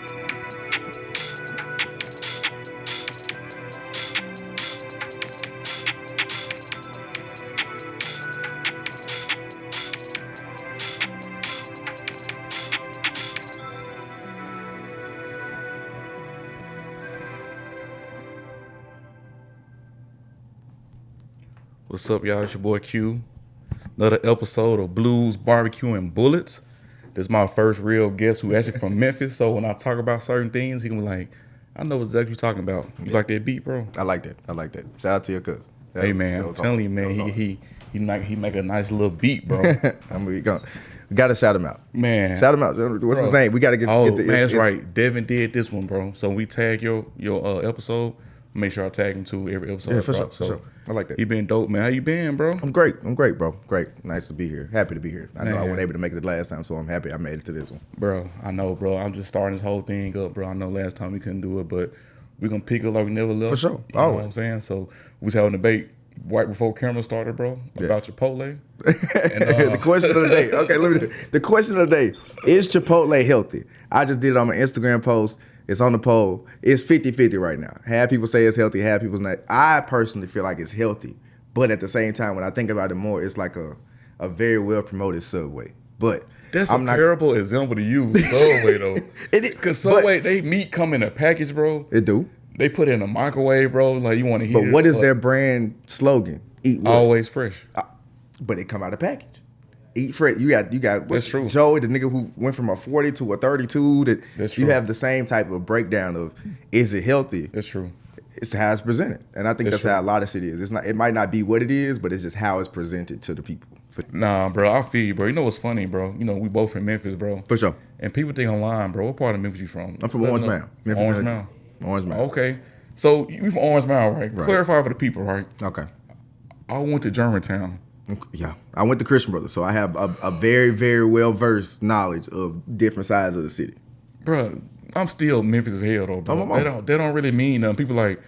What's up, y'all? It's your boy Q. Another episode of Blues, Barbecue, and Bullets. This is my first real guest who actually from Memphis. So when I talk about certain things, he can be like, I know exactly what you're talking about. You like that beat, bro? I like that. Shout out to your cousin. Hey, man, I'm telling you, man, he make a nice little beat, bro. We got to shout him out. Man. Shout him out. What's his name? We got to get the... Man, that's right. Devin did this one, bro. So we tag your episode. Make sure I tag him to every episode. Yeah, for sure. I like that. He been dope, man. How you been, bro? I'm great, bro. Great. Nice to be here. Happy to be here. I know I wasn't able to make it the last time, so I'm happy I made it to this one. Bro, I know, bro. I'm just starting this whole thing up, bro. I know last time we couldn't do it, but we're going to pick it like we never left. For sure. You know what I'm saying? So we was having a debate right before camera started, bro, about Chipotle. And, the question of the day. Okay, the question of the day. Is Chipotle healthy? I just did it on my Instagram post. It's on the poll. It's 50-50 right now. Half people say it's healthy, half people not. I personally feel like it's healthy. But at the same time, when I think about it more, it's like a very well-promoted Subway. But that's a terrible example to use, Subway, though. Because Subway, they meat come in a package, bro. It do. They put it in a microwave, bro. Like, you want to hear But what is their brand slogan? Eat what? Always fresh. But it come out of package. Eat fresh. You got that's true. Joey, the nigga who went from a 40 to a 32. That's true. You have the same type of breakdown of, is it healthy? That's true. It's how it's presented. And I think that's how a lot of shit is. It's not. It might not be what it is, but it's just how it's presented to the people. Nah, bro, I feel you, bro. You know what's funny, bro? You know, we both from Memphis, bro. For sure. And people think online, bro. What part of Memphis you from? I'm from Orange Mound. Orange Mound. Orange Mound. Okay. So you from Orange Mound, right? Clarify for the people, right? Okay. I went to Germantown. Yeah, I went to Christian Brothers, so I have a very, very well-versed knowledge of different sides of the city. Bro, I'm still Memphis as hell, though, bro. They don't really mean nothing. People like,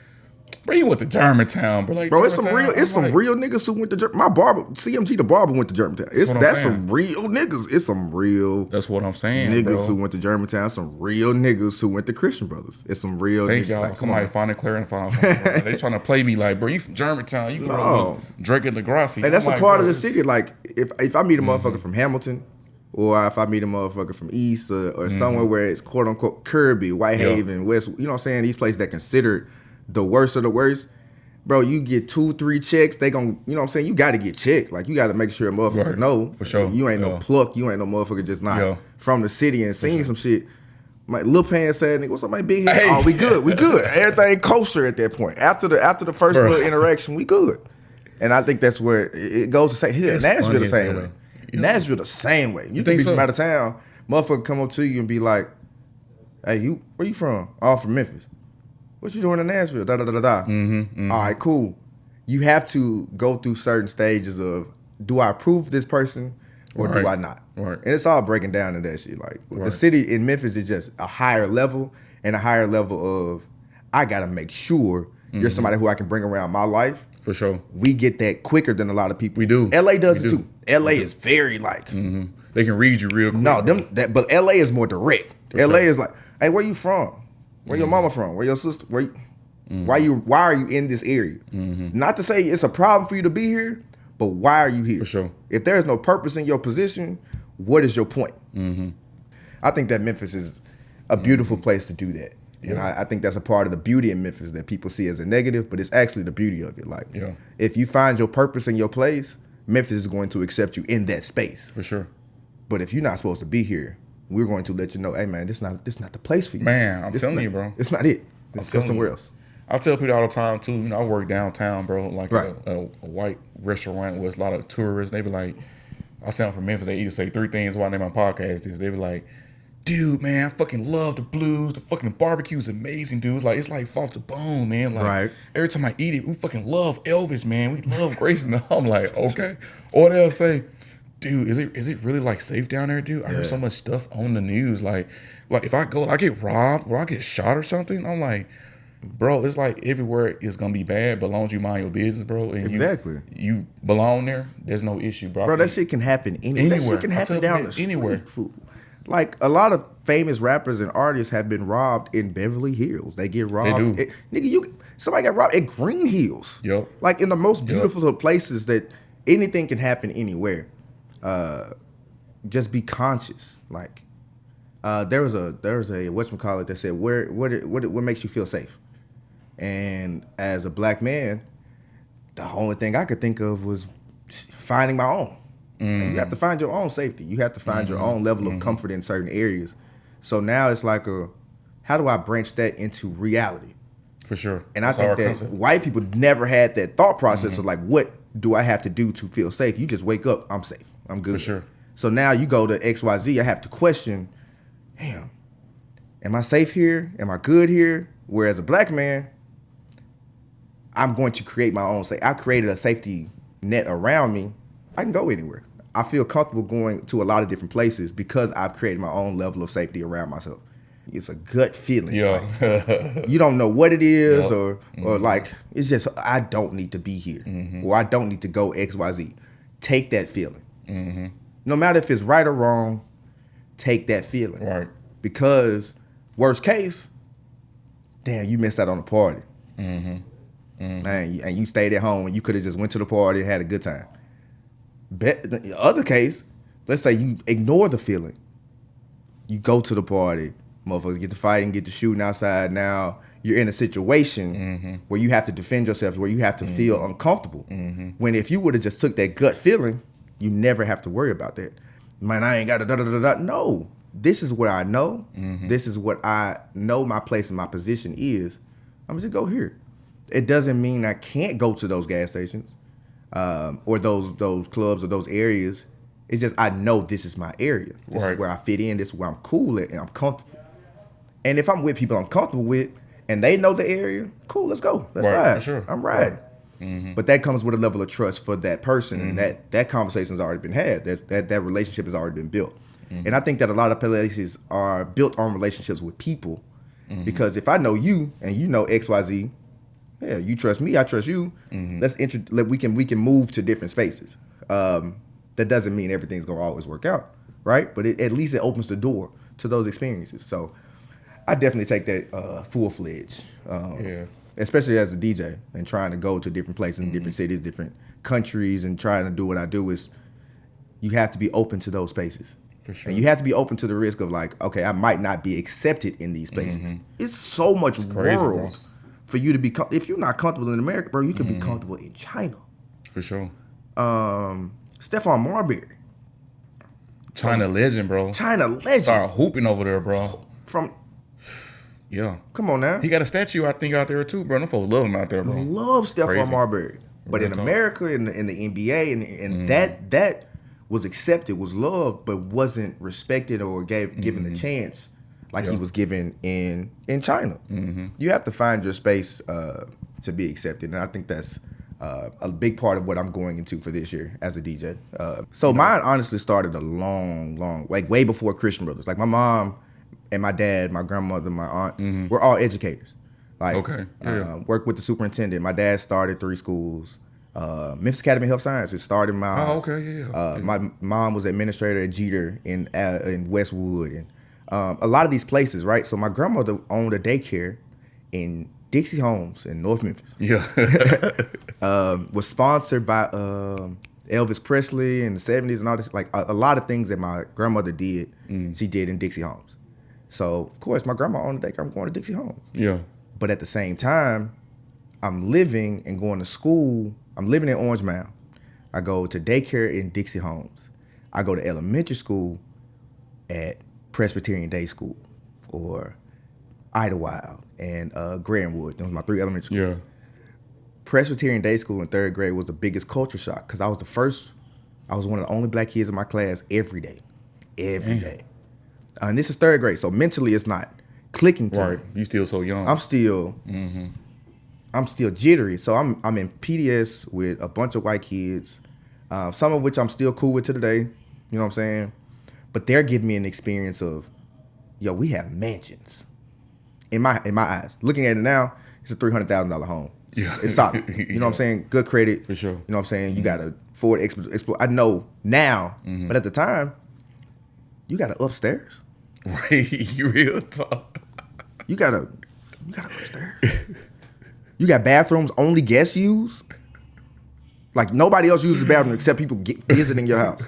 bro, you went to Germantown, bro. Like, bro, it's some real niggas who went to Germantown. My barber, CMG the barber, went to Germantown. That's some real niggas. It's some real. That's what I'm saying, niggas who went to Germantown. Some real niggas who went to Christian Brothers. It's some real. Thank niggas. y'all. Like, somebody finally clarifying something. They trying to play me like, bro, you from Germantown? You grew up drinking Degrassi. Hey, that's a part of the city. Like, if I meet a motherfucker from Hamilton, or if I meet a motherfucker from East or somewhere where it's quote unquote Kirby, Whitehaven, West, you know what I'm saying? These places that considered the worst of the worst. Bro, you get 2-3 checks, they gon', you know what I'm saying? You gotta get checked. Like, you gotta make sure a motherfucker know. For sure. You ain't no pluck. You ain't no motherfucker just not from the city and seeing some shit. My Lil Pan said, nigga, what's up, my big head? Hey. Oh, we good. Everything kosher at that point. After the first little interaction, we good. And I think that's where it goes to say, here, Nashville the same way. Nashville the same way. You can be from out of town, motherfucker come up to you and be like, hey, where you from? Oh, from Memphis. What you doing in Nashville? All right, cool. You have to go through certain stages of, do I approve this person or do I not? Right. And it's all breaking down to that shit. Like, the city in Memphis is just a higher level and a higher level of, I got to make sure you're somebody who I can bring around my life. For sure. We get that quicker than a lot of people. We do. LA does it too. LA is very like. They can read you real quick. No, but LA is more direct. LA is like, hey, where you from? Where your mama from? Where your sister? Why are you in this area? Not to say it's a problem for you to be here, but why are you here? For sure. If there's no purpose in your position, what is your point? I think that Memphis is a beautiful place to do that. And I think that's a part of the beauty in Memphis that people see as a negative, but it's actually the beauty of it. Like, if you find your purpose in your place, Memphis is going to accept you in that space. For sure. But if you're not supposed to be here, we're going to let you know, hey man, this not the place for you. Man, I'm telling you, bro. It's not it. Let's go somewhere else. I tell people all the time too, you know, I work downtown, bro, like a white restaurant with a lot of tourists. They be like, I sound from Memphis, they either say 3 things why I name my podcast is. They be like, dude, man, I fucking love the blues. The fucking barbecue is amazing, dude. It's like off the bone, man. Like every time I eat it, we fucking love Elvis, man. We love Grayson. I'm like, okay. Or they'll say, dude, is it really like safe down there, dude? I heard so much stuff on the news. Like if I go, I get robbed or I get shot or something. I'm like, bro, it's like everywhere is gonna be bad, but as long as you mind your business, bro, and you belong there, there's no issue, bro. Bro, that shit can happen anywhere. That shit can happen down the street. Anywhere. Like a lot of famous rappers and artists have been robbed in Beverly Hills. They get robbed. They do. Nigga, somebody got robbed at Green Hills. Yep. Like in the most beautiful of places that anything can happen anywhere. Just be conscious. Like there was a whatchamacallit that said what makes you feel safe? And as a black man, the only thing I could think of was finding my own. You have to find your own safety. You have to find your own level of comfort in certain areas. So now it's like how do I branch that into reality? For sure. And I think that white people never had that thought process of like, what do I have to do to feel safe? You just wake up, I'm safe, I'm good. For sure. So now you go to XYZ, I have to question, damn, am I safe here? Am I good here? Whereas a black man, I'm going to create my own safety. I created a safety net around me. I can go anywhere. I feel comfortable going to a lot of different places because I've created my own level of safety around myself. It's a gut feeling. Yeah. Like, you don't know what it is or like, it's just, I don't need to be here or I don't need to go XYZ. Take that feeling. No matter if it's right or wrong, take that feeling. Right. Because worst case, damn, you missed out on the party. Man, and you stayed at home and you could have just went to the party and had a good time. The other case, let's say you ignore the feeling. You go to the party, motherfuckers get to fighting, get to shooting outside. Now you're in a situation where you have to defend yourself, where you have to feel uncomfortable. When if you would have just took that gut feeling, you never have to worry about that. Man, I ain't got to No, this is what I know. This is what I know my place and my position is. I'm just go here. It doesn't mean I can't go to those gas stations. Or those clubs or those areas. It's just I know this is my area. This is where I fit in. This is where I'm cool at and I'm comfortable. And if I'm with people I'm comfortable with and they know the area, cool, let's go. Let's ride. For sure. I'm riding. But that comes with a level of trust for that person, and that conversation's already been had. That relationship has already been built. And I think that a lot of places are built on relationships with people, because if I know you and you know XYZ. Yeah, you trust me, I trust you. We can move to different spaces. That doesn't mean everything's gonna always work out, right? But at least it opens the door to those experiences. So I definitely take that full-fledged, especially as a DJ and trying to go to different places, different cities, different countries, and trying to do what I do. Is you have to be open to those spaces. For sure. And you have to be open to the risk of like, okay, I might not be accepted in these spaces. It's so much world. For you to be, if you're not comfortable in America, bro, you can be comfortable in China. For sure. Stephon Marbury. China legend, bro. China legend. Start hooping over there, bro. Yeah. Come on now. He got a statue, I think, out there too, bro. Them folks love him out there, bro. Love Stephon Marbury. But in America, in the NBA, and that was accepted, was loved, but wasn't respected or given the chance like he was given in China. You have to find your space to be accepted, and I think that's a big part of what I'm going into for this year as a DJ. So mine honestly started a long, like way before Christian Brothers. Like my mom and my dad, my grandmother, my aunt, we're all educators. Like, worked with the superintendent. My dad started 3 schools. Memphis Academy of Health Sciences started my. My mom was administrator at Jeter in Westwood, and a lot of these places, right? So my grandmother owned a daycare in Dixie Homes in North Memphis. Was sponsored by Elvis Presley in the 70s and all this. Like a lot of things that my grandmother did, she did in Dixie Homes. So of course my grandma owned a daycare. I'm going to Dixie Homes. But at the same time, I'm living and going to school. I'm living in Orange Mound. I go to daycare in Dixie Homes. I go to elementary school at Presbyterian Day School or Idlewild and Grandwood. Those were my 3 elementary schools. Presbyterian Day School in 3rd grade was the biggest culture shock because I was one of the only black kids in my class every day. Every day. And this is 3rd grade, so mentally it's not clicking to me. You still so young. I'm still jittery. So I'm in PDS with a bunch of white kids, some of which I'm still cool with to today. You know what I'm saying? But they're giving me an experience of, yo, we have mansions. In my eyes, looking at it now, it's a $300,000 home. It's solid. You know what I'm saying? Good credit. For sure. You know what I'm saying? You got to afford explore. I know now, but at the time, You got an upstairs? Right, you real talk. You got an upstairs? You got bathrooms only guests use? Like nobody else uses the bathroom except people visiting your house.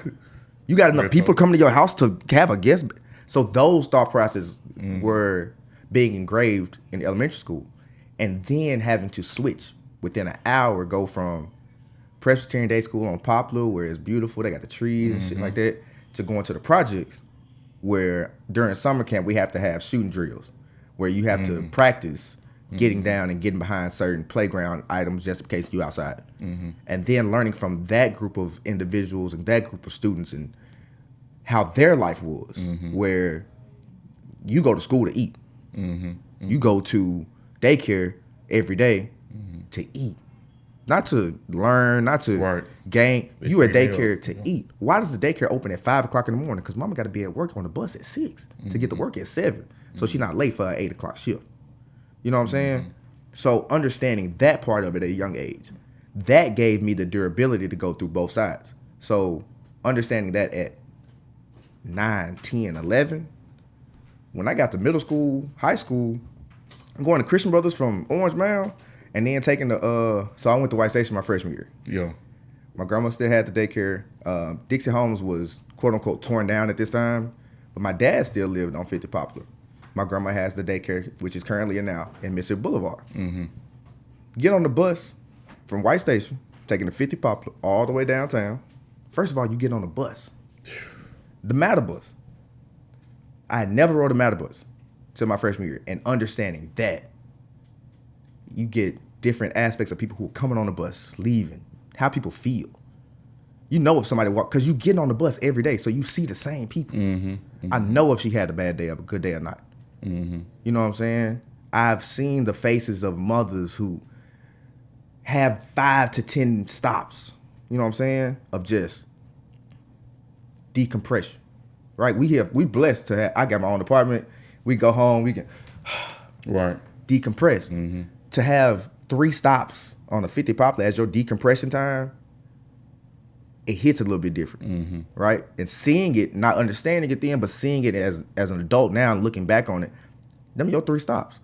You got enough people coming to your house to have a guest. So those thought processes were being engraved in elementary school. And then having to switch within an hour, go from Presbyterian Day School on Poplar, where it's beautiful, they got the trees and shit like that, to going to the projects, where during summer camp we have to have shooting drills, where you have to practice getting down and getting behind certain playground items just in case you outside. And then learning from that group of individuals and that group of students and how their life was, where you go to school to eat. You go to daycare every day to eat. Not to learn, not to gain. You at daycare to eat. Why does the daycare open at 5 o'clock in the morning? Because mama got to be at work on the bus at 6 to get to work at 7. So she's not late for her 8 o'clock shift. You know what I'm saying? So understanding that part of it at a young age, that gave me the durability to go through both sides. So understanding that at 9, 10, 11, when I got to middle school, high school, I'm going to Christian Brothers from Orange Mound, and then taking the, so I went to White Station my freshman year. Yeah. My grandma still had the daycare. Dixie Homes was quote unquote torn down at this time, but my dad still lived on 50 Poplar. My grandma has the daycare, which is currently now in Mississippi Boulevard. Get on the bus from White Station, taking the 50 Poplar all the way downtown. First of all, you get on the bus. The Matter Bus. I had never rode a Matter Bus till my freshman year, and understanding that you get different aspects of people who are coming on the bus, leaving, how people feel. You know if somebody walk, because you get on the bus every day, so you see the same people. I know if she had a bad day or a good day or not. You know what I'm saying? I've seen the faces of mothers who have 5 to 10 stops, you know what I'm saying, of just decompression, right? We blessed to have, I got my own apartment. We go home, we can decompress. To have 3 stops on a 50 Poplar as your decompression time, it hits a little bit different, right? And seeing it, not understanding it then, but seeing it as an adult now and looking back on it, them your 3 stops.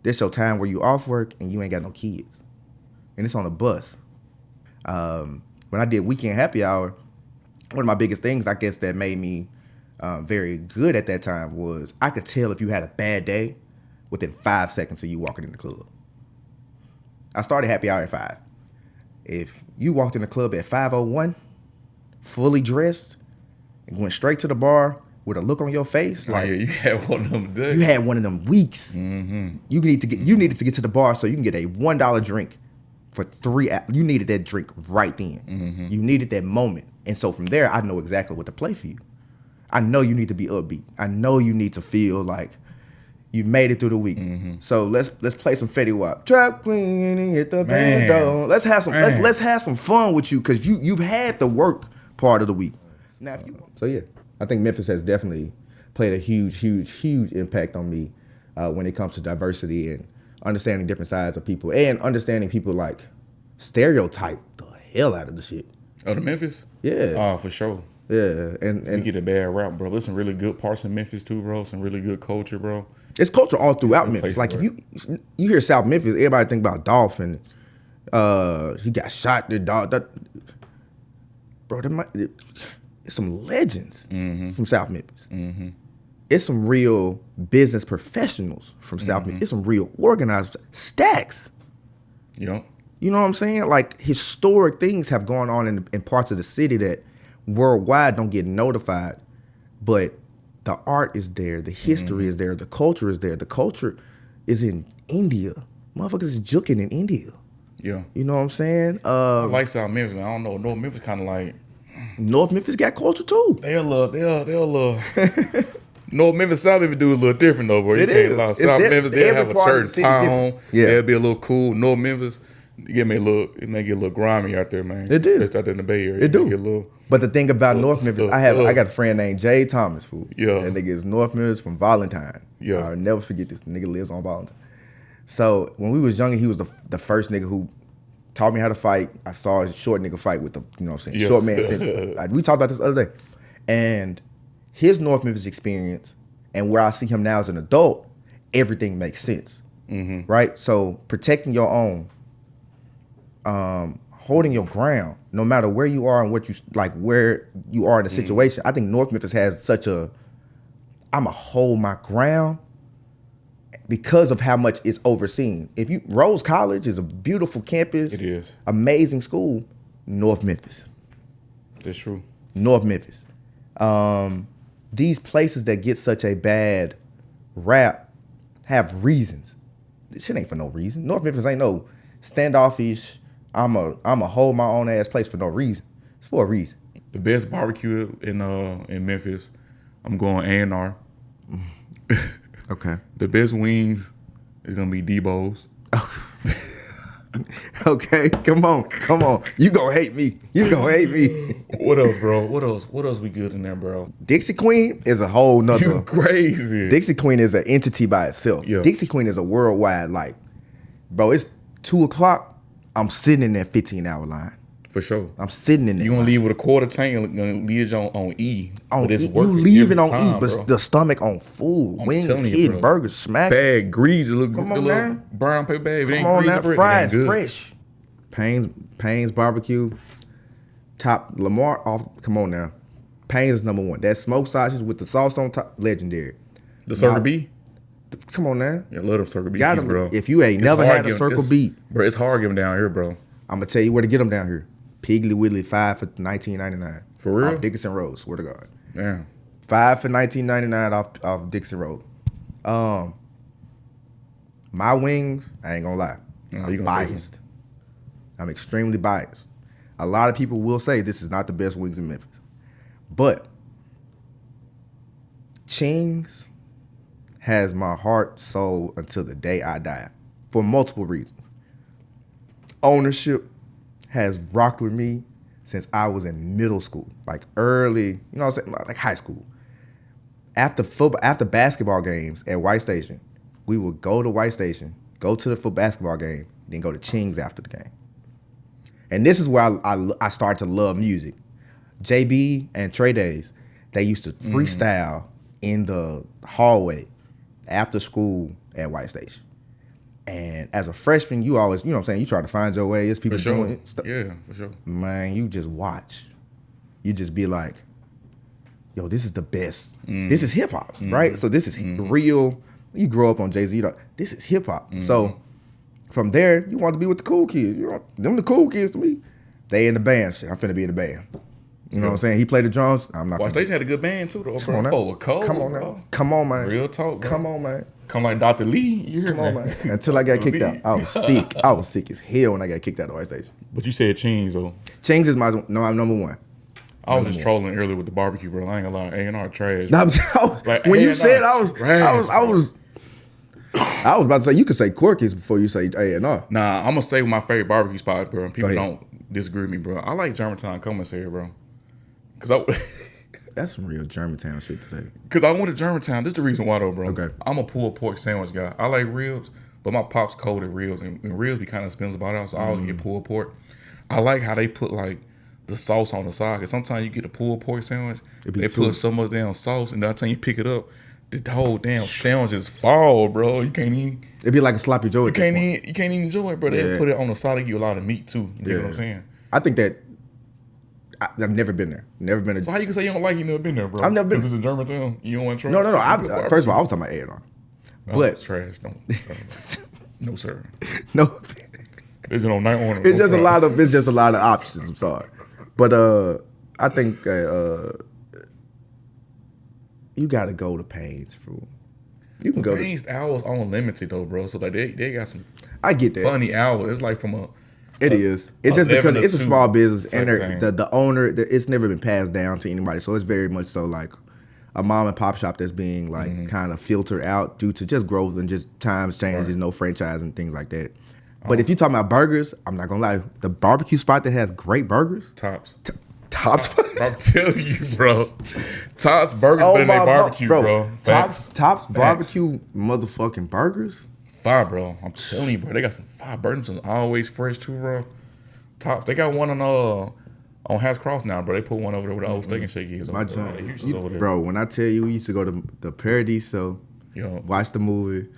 This your time where you off work and you ain't got no kids. And it's on a bus. When I did weekend happy hour, one of my biggest things, I guess, that made me very good at that time was I could tell if you had a bad day within 5 seconds of you walking in the club. I started happy hour at 5. If you walked in the club at 5:01, fully dressed, and went straight to the bar with a look on your face, like you had one of them days. You had one of them weeks. You needed to get to the bar so you can get a $1 drink for 3 hours. You needed that drink right then. You needed that moment. And so from there, I know exactly what to play for you. I know you need to be upbeat. I know you need to feel like you made it through the week. So let's play some Fetty Wap. Trap queen and hit the bando. Let's have some fun with you, because you've had the work part of the week. Now, so yeah, I think Memphis has definitely played a huge impact on me when it comes to diversity and understanding different sides of people, and understanding people like stereotype the hell out of the shit. Oh, the Memphis? Yeah. Oh, for sure. Yeah, and we get a bad rap, bro. There's some really good parts in Memphis too, bro. Some really good culture, bro. It's culture all throughout Memphis. Like if you hear South Memphis, everybody think about Dolph and he got shot. The dog, bro. It's some legends from South Memphis. It's some real business professionals from South Memphis. It's some real organized stacks. Yep. You know what I'm saying? Like historic things have gone on in parts of the city that worldwide don't get notified, but the art is there, the history is there, the culture is there. The culture is in India. Motherfuckers is juking in India. Yeah. You know what I'm saying? I like South Memphis, man. I don't know. North Memphis kind of like... North Memphis got culture too. They're a little... North Memphis, South Memphis do a little different though, bro. You can't lie. South Memphis, they'll have a certain town. Yeah. They'll be a little cool. North Memphis, it may get a little grimy out there, man. It do. Just out there in the Bay Area. It do. But the thing about North Memphis, I got a friend named Jay Thomas, fool. Yeah. That nigga is North Memphis from Valentine. Yeah. I'll never forget this. Nigga lives on Valentine. So when we was younger, he was the first nigga who taught me how to fight. I saw a short nigga fight with the, you know what I'm saying, short man. We talked about this the other day. And his North Memphis experience and where I see him now as an adult, everything makes sense. Right? So protecting your own, holding your ground, no matter where you are and what you like, where you are in the situation. I think North Memphis has such a, I'ma hold my ground because of how much it's overseen. Rose College is a beautiful campus. It is. Amazing school. North Memphis. That's true. North Memphis. These places that get such a bad rap have reasons. This shit ain't for no reason. North Memphis ain't no standoffish, I'm a hold my own ass place for no reason. It's for a reason. The best barbecue in Memphis, I'm going A&R. Okay. The best wings is gonna be Debo's. Okay, come on. You gonna hate me. What else, bro? What else we good in there, bro? Dixie Queen is a whole nother. You crazy. Dixie Queen is an entity by itself. Yeah. Dixie Queen is a worldwide, like, bro, it's 2:00. I'm sitting in that 15-hour line. For sure. I'm sitting in there. You gonna leave with a quarter tank and gonna leave it on E. On E, you leaving on E, but the stomach on food. Wings, hit, burgers, smack. Bag, greasy, Come on, man. Brown paper bag. Come on, that fries fresh. Payne's barbecue. Top Lamar off. Come on now. Payne's is number one. That smoked sausage with the sauce on top, legendary. The Circle B. Come on now. Yeah, I love them Circle B, bro. If you ain't never had a Circle B, bro, it's hard getting down here, bro. I'm gonna tell you where to get them down here. Piggly Wiggly 5 for $19.99. For real? Off Dickinson Road. Swear to God. Damn. 5 for $19.99 off Dickinson Road. My wings, I ain't gonna lie. I'm biased. I'm extremely biased. A lot of people will say this is not the best wings in Memphis. But Ching's has my heart, soul until the day I die. For multiple reasons. Ownership has rocked with me since I was in middle school. Like early, you know what I'm saying? Like high school. After basketball games at White Station, we would go to White Station, go to the basketball game, then go to Ching's after the game. And this is where I started to love music. JB and Trey Days, they used to freestyle in the hallway after school at White Station. And as a freshman, you always, you know what I'm saying, you try to find your way. It's people doing stuff. Yeah, for sure. Man, you just watch. You just be like, yo, this is the best. This is hip hop, right? So this is real. You grow up on Jay-Z, this is hip hop. So from there, you want to be with the cool kids. You know, them the cool kids to me. They in the band. Shit, I'm finna be in the band. You know what I'm saying? He played the drums. I'm not. White Station had a good band too, though. Come on, now. Come on, man. Real talk, bro. Come on, man. Come like Dr. Lee. You hear Come on, man. Until I got kicked out. I was sick. I was sick as hell when I got kicked out of White Station. But you said Ching's, though. Ching's is I'm number one. I was just trolling earlier with the barbecue, bro. I ain't gonna lie. A&R trash. Like, when you said I was about to say, you could say Corky's before you say A&R. Nah, I'm gonna say my favorite barbecue spot, bro. And people don't disagree with me, bro. I like Germantown Commissary, bro. That's some real Germantown shit to say. Because I went to Germantown. This is the reason why, though, bro. Okay. I'm a pulled pork sandwich guy. I like ribs, but my pop's cold at ribs. And ribs be kind of expensive about it, so I always get pulled pork. I like how they put, like, the sauce on the side. Because sometimes you get a pulled pork sandwich, they put so much damn sauce, and by the time you pick it up, the whole damn sandwich just fall, bro. You can't even. It'd be like a sloppy Joe. You can't even enjoy it, bro. They put it on the side. They give you a lot of meat, too. You know what I'm saying? I think that I've never been there. Never been. So how you can say you don't like it? You never been there, bro? I've never been. Because it's in Germantown. You don't want to try? No. First of all, I was talking about A&R. But trash. No, sir. No. It's on night one. It's just a lot of options. I'm sorry, but I think you got to go to Payne's food. You can go. Payne's hours unlimited though, bro. So like they got some. I get that. Funny hours. It's like from a. It is. It's just because it's a small business and the owner, it's never been passed down to anybody. So it's very much so like a mom and pop shop that's being like kind of filtered out due to just growth and just times changes, no franchise and things like that. But if you're talking about burgers, I'm not gonna lie, the barbecue spot that has great burgers, Tops. Tops. I'm telling you, bro. Tops burgers better than they barbecue, bro. Tops barbecue motherfucking burgers. Fire, bro. I'm telling you, bro. They got some fire burgers and always fresh too, bro. Tops. They got one on On House Cross now, bro. They put one over there where the old Steak and Shake is. My joint, bro. When I tell you we used to go to the Paradiso, watch the movie.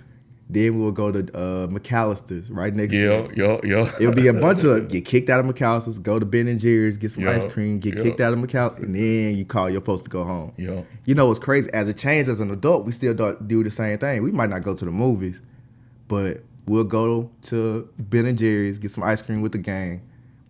Then we'll go to McAllister's right next to it. It'll be a bunch of get kicked out of McAllister's, go to Ben & Jerry's, get some ice cream, get kicked out of McAllister's, and then you call your post to go home. You know what's crazy? As it changed as an adult, we still do the same thing. We might not go to the movies, but we'll go to Ben & Jerry's, get some ice cream with the gang,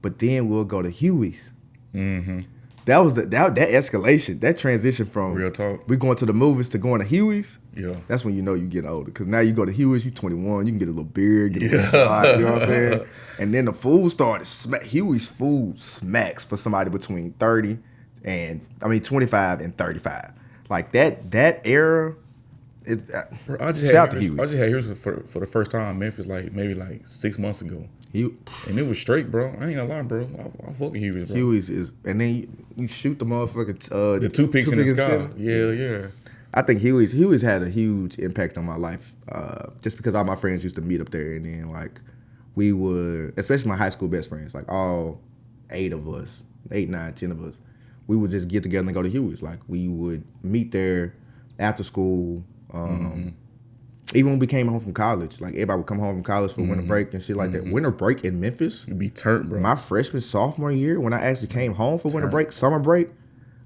but then we'll go to Huey's. Mm-hmm. That was that escalation, that transition from real talk. We going to the movies to going to Huey's. Yeah, that's when you know you get older. Because now you go to Huey's, you 21, you can get a little beer, get a little shot, you know what I'm saying? And then the food started. Huey's food smacks for somebody between 25 and 35. Like that era. Shout out to Huey's. I just had Huey's for the first time in Memphis, maybe 6 months ago. And it was straight, bro. I ain't gonna lie, bro. I fuck with Huey's, bro. Huey's is, and then you shoot the motherfucker. The toothpicks in the sky. Yeah. I think Huey's had a huge impact on my life, just because all my friends used to meet up there, and then we would, especially my high school best friends, all 8 of us, 8, 9, 10 of us, we would just get together and go to Huey's. We would meet there after school. Even when we came home from college, everybody would come home from college for winter break and shit like that. Winter break in Memphis, you'd be turned, bro. My freshman, sophomore year, when I actually came home for winter break, summer break.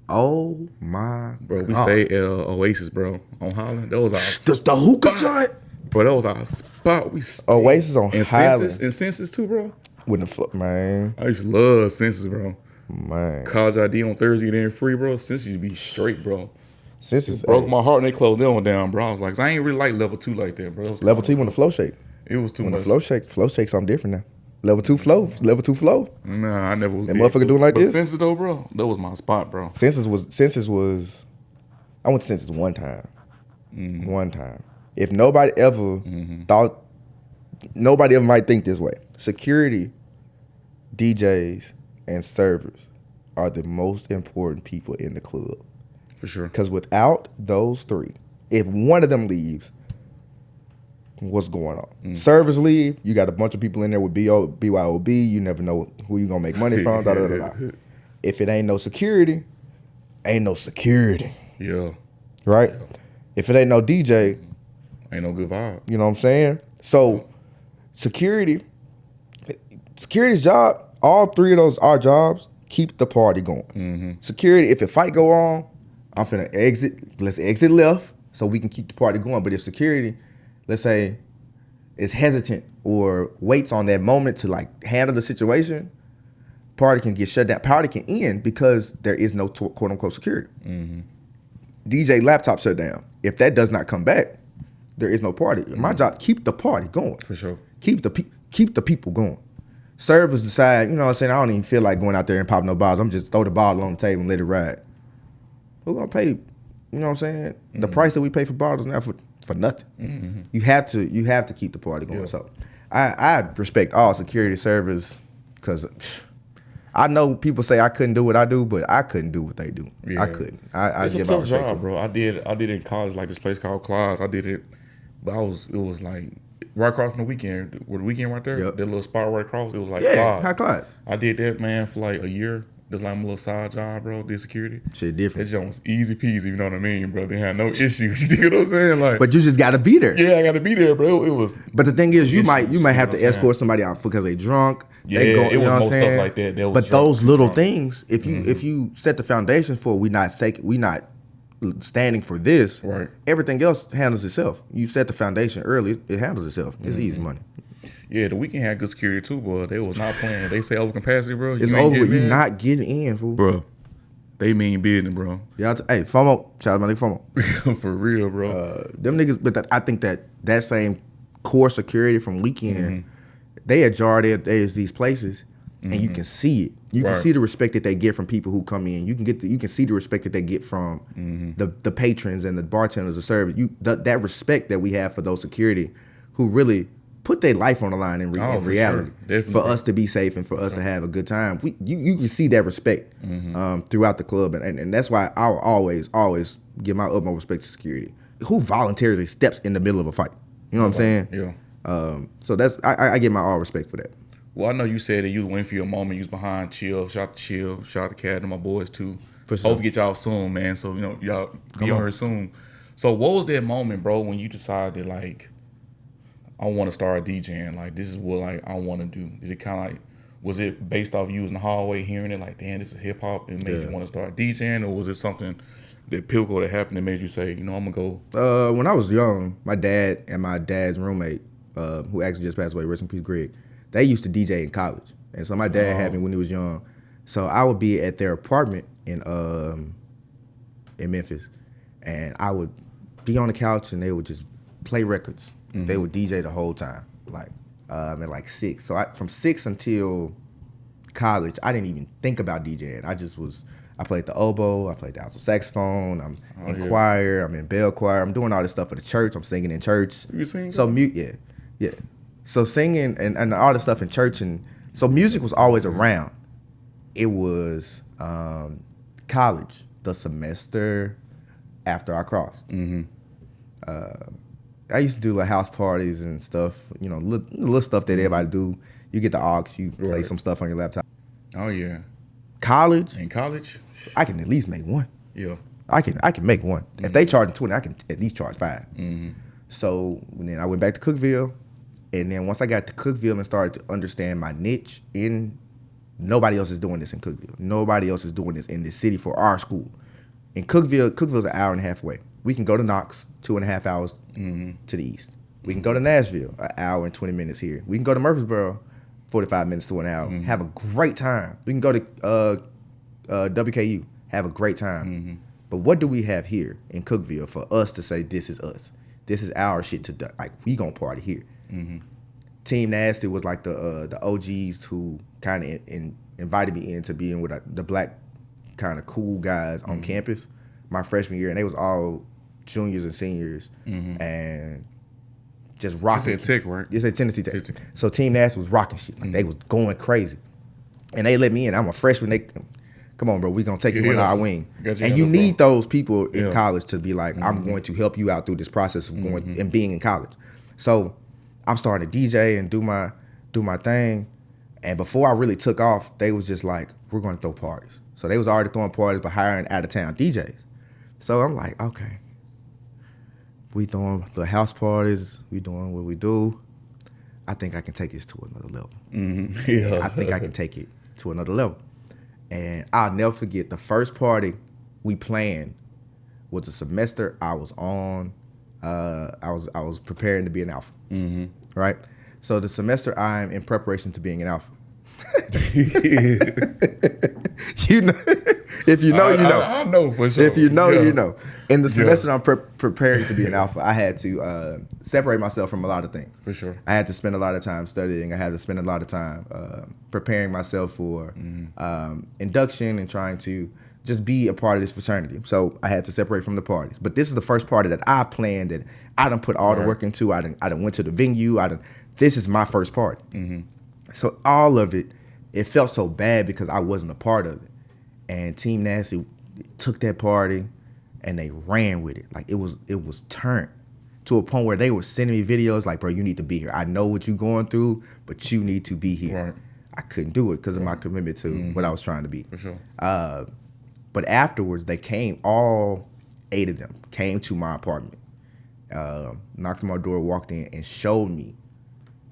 Oh my bro, we stayed at Oasis, bro, on Highland. That was our the hookah joint. Bro, that was our spot. Oasis on Highland and Census too, bro. With the man, I used to love Census, bro. Man, college ID on Thursday, then free, bro. Census used to be straight, bro. Census broke my heart and they closed them down, bro. I was like, I ain't really like level 2 like that, bro. Level 2 when the flow shake. It was too much. When the flow shake something different now. Level 2 flow. Nah, I never was. That motherfucker doing like this. Census though, bro, that was my spot, bro. Census was. I went to Census one time. One time. If nobody ever thought, nobody ever might think this way. Security, DJs, and servers are the most important people in the club. For sure. Because without those 3, if one of them leaves, what's going on? Servers leave, you got a bunch of people in there with BYOB, you never know who you gonna make money from, da, da, da, da. If it ain't no security, ain't no security. Yeah. Right? Yeah. If it ain't no DJ, ain't no good vibe. You know what I'm saying? So security's job, all 3 of those our jobs, keep the party going. Security, if a fight go on, I'm finna exit. Let's exit left so we can keep the party going. But if security, let's say, is hesitant or waits on that moment to handle the situation, party can get shut down. Party can end because there is no quote unquote security. DJ laptop shut down. If that does not come back, there is no party. My job, keep the party going. For sure. Keep the people going. Servers decide, you know what I'm saying, I don't even feel like going out there and popping no bottles. I'm just throw the bottle on the table and let it ride. Who gonna pay, you know what I'm saying? The price that we pay for bottles now for nothing. You have to keep the party going. Yeah. So I respect all security servers because I know people say I couldn't do what I do, but I couldn't do what they do. Yeah. I couldn't. It's a tough job, bro. I did it in college, this place called Claws. I did it, but it was right across from the Weekend. Where the Weekend right there, that little spot right across, it was Claws. High Class. I did that, man, for a year. That's my little side job, bro. Did security. Shit different. That job was easy peasy, you know what I mean, bro. They had no issues. You know what I'm saying? But you just gotta be there. Yeah, I gotta be there, bro. It was. But the thing is, you might have to escort somebody out because they drunk. Yeah, it was more stuff like that. But those little things, if you set the foundation for we not standing for this, right? Everything else handles itself. You set the foundation early, it handles itself. It's easy money. Yeah, the Weekend had good security too, boy. They was not playing. They say over capacity, bro. It's over. You not getting in, fool. Bro, they mean business, bro. Yeah, hey, FOMO. Shout out my nigga FOMO. For real, bro. Them niggas, but I think that same core security from Weekend, they ajar these places, and you can see it. You can see the respect that they get from people who come in. You can see the respect that they get from the patrons and the bartenders, the servers. That respect that we have for those security who really put their life on the line in reality for us to be safe and for us to have a good time. You can see that respect throughout the club, and that's why I'll always give my utmost respect to security. Who voluntarily steps in the middle of a fight? You know what I'm saying? Yeah. So that's I give my all respect for that. Well, I know you said that you went for your moment. You was behind Chill. Shout out to Chill. Shout out to Cat and my boys too. For sure. Hope to get y'all soon, man. So y'all be on her soon. So what was that moment, bro, when you decided like, I want to start DJing? Like this is what like I want to do. Is it kind of like, was it based off you in the hallway hearing it like, damn, this is hip hop and made you want to start DJing, or was it something that pivotal that happened that made you say, I'm gonna go? When I was young, my dad and my dad's roommate, who actually just passed away, rest in peace, Greg, they used to DJ in college, and so my dad had me when he was young. So I would be at their apartment in Memphis, and I would be on the couch and they would just play records. Mm-hmm. They would DJ the whole time, like at like 6. So from 6 until college, I didn't even think about DJing. I played the oboe, I played the alto saxophone, I'm in choir, I'm in bell choir, I'm doing all this stuff for the church, I'm singing in church. You sing? So yeah. So singing and all this stuff in church, and so music was always around. It was college, the semester after I crossed. Mm-hmm. I used to do like house parties and stuff, little stuff that everybody do. You get the aux, you play some stuff on your laptop. Oh yeah. College? In college? I can at least make one. Yeah. I can make one. Mm-hmm. If they charge 20, I can at least charge 5. Mm-hmm. So then I went back to Cookeville, and then once I got to Cookeville and started to understand my niche nobody else is doing this in Cookeville. Nobody else is doing this in this city for our school. In Cookeville's an hour and a half away. We can go to Knox, 2.5 hours to the east. We can go to Nashville, an hour and 20 minutes here. We can go to Murfreesboro, 45 minutes to an hour. Mm-hmm. Have a great time. We can go to WKU, have a great time. Mm-hmm. But what do we have here in Cookeville for us to say this is us? This is our shit to do. Like, we gonna party here. Mm-hmm. Team Nasty was like the OGs who kind of invited me into being with the black kind of cool guys on campus my freshman year, and they was all juniors and seniors, and just rocking. You said Tech, right? You said Tennessee Tech. So Team Nasty was rocking shit. Like they was going crazy, and they let me in. I'm a freshman. They, come on, bro, we gonna take you under our wing. And you need those people in college to be like, I'm going to help you out through this process of going and being in college. So I'm starting to DJ and do my thing. And before I really took off, they was just like, we're going to throw parties. So they was already throwing parties, but hiring out-of-town DJs. So I'm like, okay, we throwing the house parties, we doing what we do. I think I can take this to another level. Mm-hmm. Yeah. I think I can take it to another level. And I'll never forget the first party we planned was a semester I was on. I was preparing to be an alpha, right? So the semester I'm in preparation to being an alpha. If you know, you know. I know for sure. If you know, you know. In the semester I'm preparing to be an alpha, I had to separate myself from a lot of things. For sure. I had to spend a lot of time studying. I had to spend a lot of time preparing myself for induction and trying to just be a part of this fraternity. So I had to separate from the parties. But this is the first party that I planned, that I done put all the work into. I done went to the venue. This is my first party. Mm-hmm. So all of it felt so bad because I wasn't a part of it. And Team Nasty took that party and they ran with it. Like it was turned to a point where they were sending me videos like, bro, you need to be here. I know what you're going through, but you need to be here. Right. I couldn't do it because of my commitment to what I was trying to be. For sure. But afterwards, they came, all 8 of them came to my apartment, knocked on my door, walked in, and showed me.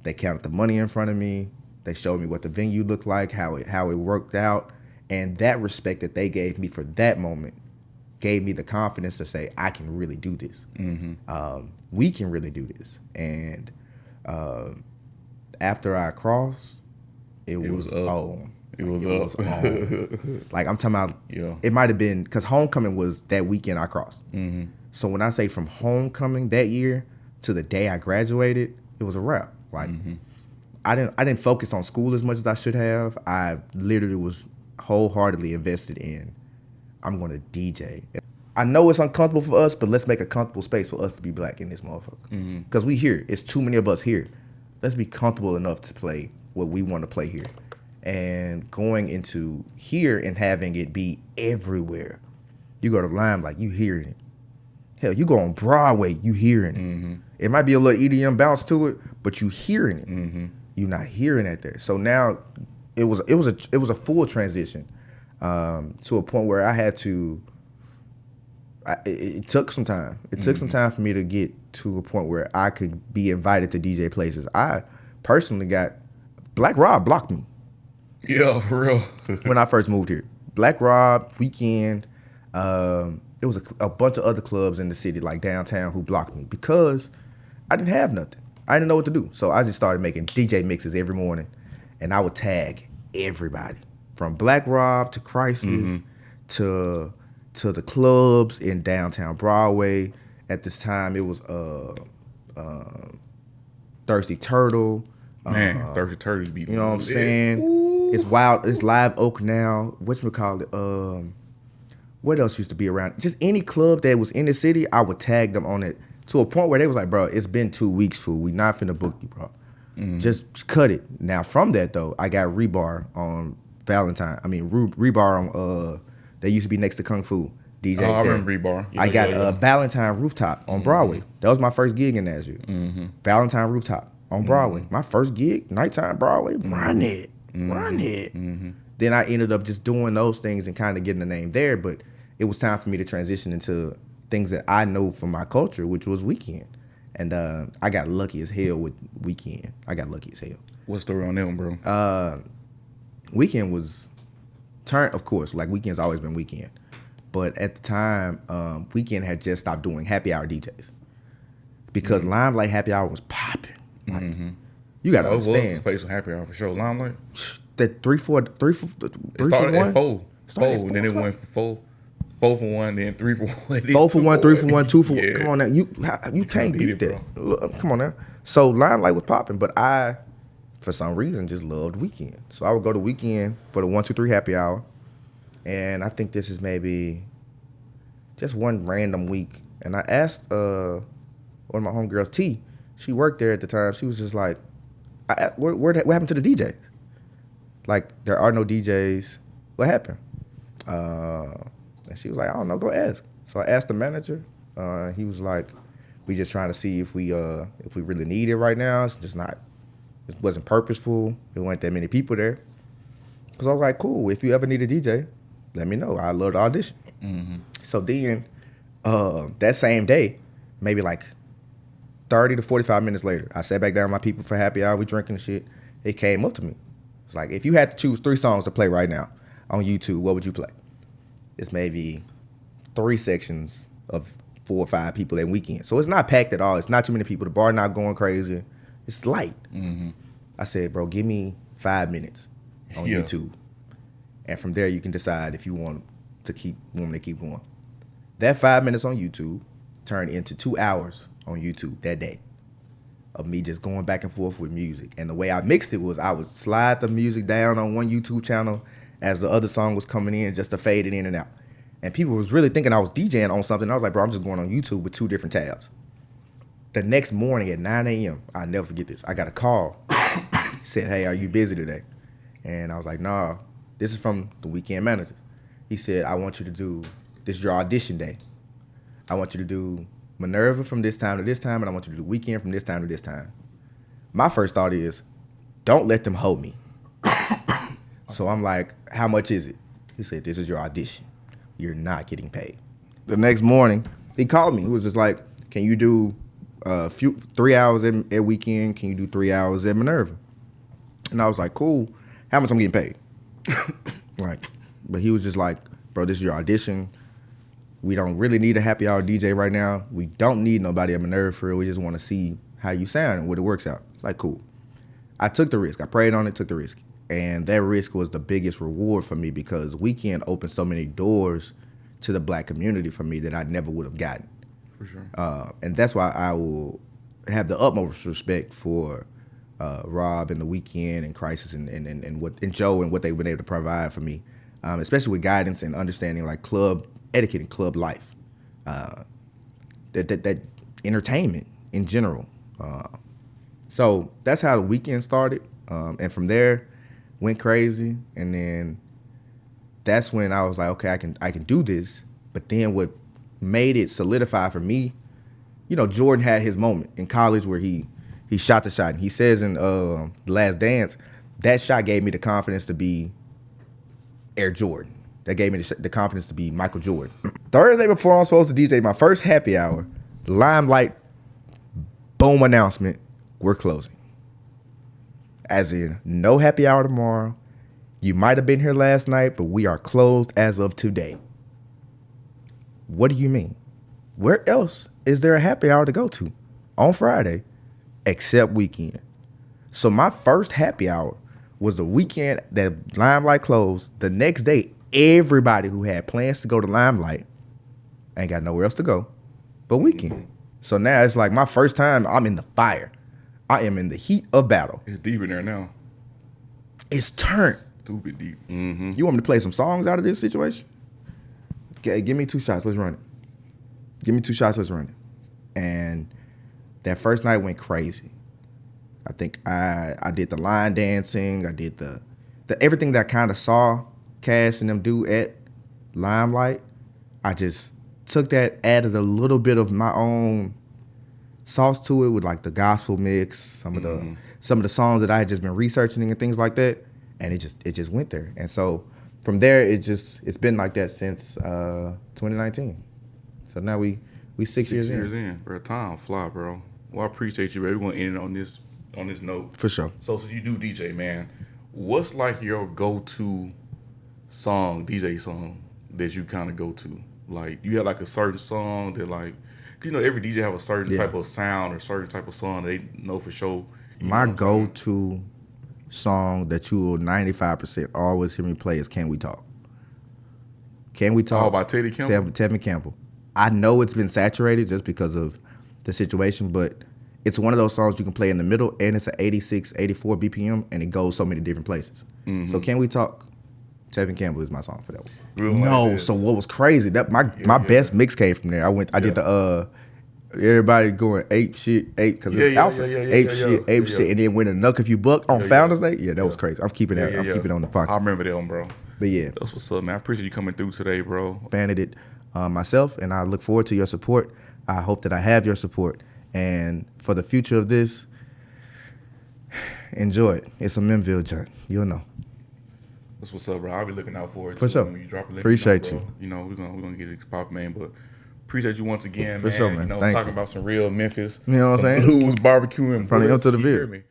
They counted the money in front of me. They showed me what the venue looked like, how it worked out. And that respect that they gave me for that moment gave me the confidence to say, I can really do this. Mm-hmm. We can really do this. And after I crossed, it was on. It was on. Like I'm talking about, it might have been, because homecoming was that weekend I crossed. Mm-hmm. So when I say from homecoming that year to the day I graduated, it was a wrap. Like I didn't focus on school as much as I should have. I literally was wholeheartedly invested in, I'm going to DJ. I know it's uncomfortable for us, but let's make a comfortable space for us to be black in this motherfucker. Because we here. It's too many of us here. Let's be comfortable enough to play what we want to play here. And going into here and having it be everywhere. You go to Limelight, you hearing it. Hell, you go on Broadway, you hearing it. It might be a little EDM bounce to it, but you hearing it. You're not hearing that there. So now it was a full transition to a point where I had to. It took some time. It took some time for me to get to a point where I could be invited to DJ places. I personally got Black Rob blocked me. Yeah, for real. When I first moved here, Black Rob, Weekend, it was a bunch of other clubs in the city, like downtown, who blocked me because I didn't have nothing. I didn't know what to do. So I just started making DJ mixes every morning, and I would tag everybody from Black Rob to Crisis to the clubs in downtown Broadway. At this time, it was Thirsty Turtle. Man, Thirsty Turtle be. You know what I'm saying? Ooh. It's Wild. It's Live Oak now. Whatchamacallit? What else used to be around? Just any club that was in the city, I would tag them on it to a point where they was like, bro, it's been 2 weeks, fool. We not finna book you, bro. Just cut it. Now, from that, though, I got Rebar on Valentine. I mean, Rebar on, they used to be next to Kung Fu. DJ. Oh, I remember Rebar. I got Valentine Rooftop on Broadway. That was my first gig in Nashville. Valentine Rooftop on Broadway. My first gig, nighttime Broadway. Run it. Then I ended up just doing those things and kind of getting the name there, but it was time for me to transition into things that I know from my culture, which was Weekend. And I got lucky as hell with Weekend. What's the story on them, bro? Weekend was of course, like Weekend's always been Weekend. But at the time, Weekend had just stopped doing happy hour DJs. Because Limelight happy hour was popping. Like, you gotta understand. It was the space for happy hour for sure. Limelight? That 3 for 1? It started at 4. And then it went for 4 for 1, then 3 for 1. 4 for 1, 3 for 1, 2 for 1. Come on now. You can't beat that. Look, come on now. So Limelight was popping, but I, for some reason, just loved Weekend. So I would go to Weekend for the 1, 2, 3 happy hour. And I think this is maybe just one random week. And I asked one of my homegirls, T, she worked there at the time. She was just like, what happened to the DJs? Like, there are no DJs. What happened? And she was like, I don't know, go ask. So I asked the manager. He was like, we just trying to see if we really need it right now. It's just not, it wasn't purposeful. There weren't that many people there. Because I was like, cool, if you ever need a DJ, let me know. I'd love to audition. So then, that same day, maybe like 30 to 45 minutes later, I sat back down with my people for happy hour. We drinking and shit. It came up to me. It's like, if you had to choose 3 songs to play right now on YouTube, what would you play? It's maybe 3 sections of 4 or 5 people that weekend. So it's not packed at all. It's not too many people. The bar not going crazy. It's light. I said, bro, give me 5 minutes on YouTube. And from there, you can decide if you want to keep going. That 5 minutes on YouTube turned into 2 hours on YouTube that day of me just going back and forth with music. And the way I mixed it was I would slide the music down on one YouTube channel as the other song was coming in, just to fade it in and out. And people was really thinking I was DJing on something. I was like, bro, I'm just going on YouTube with 2 different tabs. The next morning at 9 a.m., I'll never forget this. I got a call. Said, hey, are you busy today? And I was like, nah. This is from the Weekend manager. He said, I want you to do, this is your audition day. I want you to do Minerva from this time to this time, and I want you to do Weekend from this time to this time. My first thought is, don't let them hold me. So I'm like, how much is it? He said, this is your audition. You're not getting paid. The next morning, he called me. He was just like, can you do 3 hours at Weekend? Can you do 3 hours at Minerva? And I was like, cool. How much I'm getting paid? But he was just like, bro, this is your audition. We don't really need a happy hour DJ right now. We don't need nobody at Minerva for real. We just want to see how you sound and what it works out. It's like, cool. I took the risk. I prayed on it, took the risk. And that risk was the biggest reward for me because Weekend opened so many doors to the black community for me that I never would have gotten. For sure. And that's why I will have the utmost respect for Rob and the Weekend and Crisis and Joe and what they've been able to provide for me, especially with guidance and understanding like club etiquette and club life, that entertainment in general. So that's how the Weekend started, and from there went crazy, and then that's when I was like, okay, I can do this. But then what made it solidify for me, you know, Jordan had his moment in college where he He shot the shot. And he says in The Last Dance, that shot gave me the confidence to be Air Jordan. That gave me the confidence to be Michael Jordan. Thursday before I'm supposed to DJ my first happy hour, Limelight, boom announcement, we're closing. As in, no happy hour tomorrow. You might have been here last night, but we are closed as of today. What do you mean? Where else is there a happy hour to go to on Friday except weekend? So my first happy hour was the weekend that Limelight closed. The next day, everybody who had plans to go to Limelight ain't got nowhere else to go but weekend. So now it's like my first time I'm in the fire. I am in the heat of battle. It's deep in there now. It's turned. Stupid deep. You want me to play some songs out of this situation? Okay, give me 2 shots. Let's run it. Give me 2 shots. Let's run it. And that first night went crazy. I think I did the line dancing. I did the everything that I kind of saw Cash and them do at Limelight. I just took that, added a little bit of my own sauce to it with like the gospel mix, some of the songs that I had just been researching and things like that, and it just went there. And so from there, it's been like that since 2019. So now we 6 years in. Bro, time fly, bro. Well, I appreciate you, bro. We're gonna end it on this note. For sure. So you do DJ, man. What's like your go-to song, DJ song that you kind of go to? Like, you have like a certain song that like, cause you know every DJ have a certain type of sound or certain type of song they know for sure. My go-to song that you will 95% always hear me play is "Can We Talk." Can We Talk? Oh, by Teddy Campbell. Teddy Campbell. I know it's been saturated just because of the situation, but it's one of those songs you can play in the middle, and it's an 86, 84 BPM, and it goes so many different places. So "Can We Talk"? Tevin Campbell is my song for that one. Really no, like so what was crazy? That my best mix came from there. I did the everybody going ape shit, because it's Alpha. Ape shit, and then when a Nuck If You Buck on Founders Day, that was crazy. I'm keeping that. I'm keeping it on the pocket. I remember that one, bro. But yeah, that's what's up, man. I appreciate you coming through today, bro. Expanded it myself, and I look forward to your support. I hope that I have your support, and for the future of this, enjoy it. It's a MemVille joint. You'll know. That's what's up, bro. I'll be looking out for it. For sure. When you drop it, appreciate you. You know, we're gonna get it popping, man. But appreciate you once again, for man. sure, man. You know, Thank talking you. about some real Memphis. You know what I'm saying? Blues, barbecue, and from the to the beer.